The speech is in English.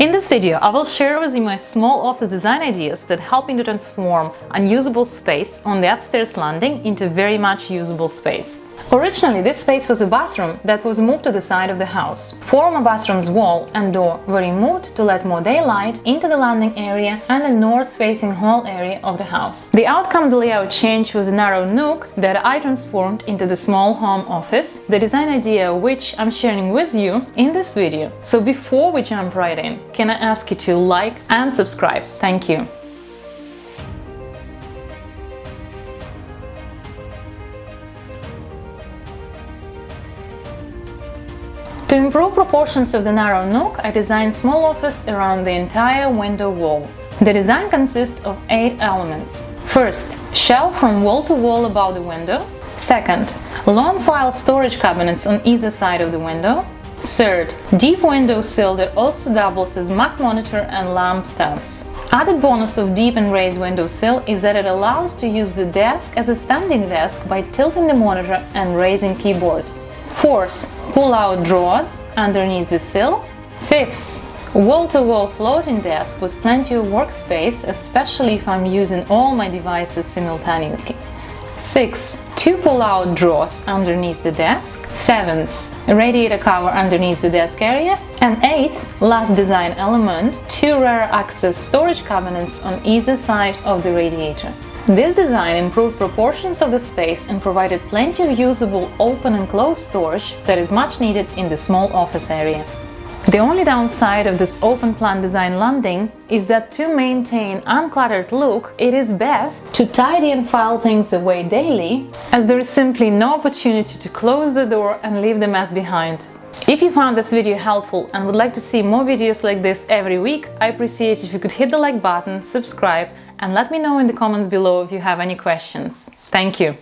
In this video, I will share with you my small office design ideas that help me to transform unusable space on the upstairs landing into very much usable space. Originally, this space was a bathroom that was moved to the side of the house. Former bathroom's wall and door were removed to let more daylight into the landing area and the north-facing hall area of the house. The outcome of the layout change was a narrow nook that I transformed into the small home office, the design idea which I'm sharing with you in this video. So before we jump right in, can I ask you to like and subscribe? Thank you. To improve proportions of the narrow nook, I designed small office around the entire window wall. The design consists of 8 elements. First, shelf from wall to wall above the window. Second, long file storage cabinets on either side of the window. Third, deep window sill that also doubles as Mac monitor and lamp stands. Added bonus of deep and raised window sill is that it allows to use the desk as a standing desk by tilting the monitor and raising keyboard. Fourth, pull-out drawers underneath the sill. Fifth, wall-to-wall floating desk with plenty of workspace, especially if I'm using all my devices simultaneously. Sixth, 2 pull-out drawers underneath the desk. Seventh, a radiator cover underneath the desk area. And eighth, last design element, 2 rear access storage cabinets on either side of the radiator. This design improved proportions of the space and provided plenty of usable open and closed storage that is much needed in the small office area. The only downside of this open plan design landing is that to maintain uncluttered look, it is best to tidy and file things away daily, as there is simply no opportunity to close the door and leave the mess behind. If you found this video helpful and would like to see more videos like this every week, I appreciate if you could hit the like button, subscribe, and let me know in the comments below if you have any questions. Thank you!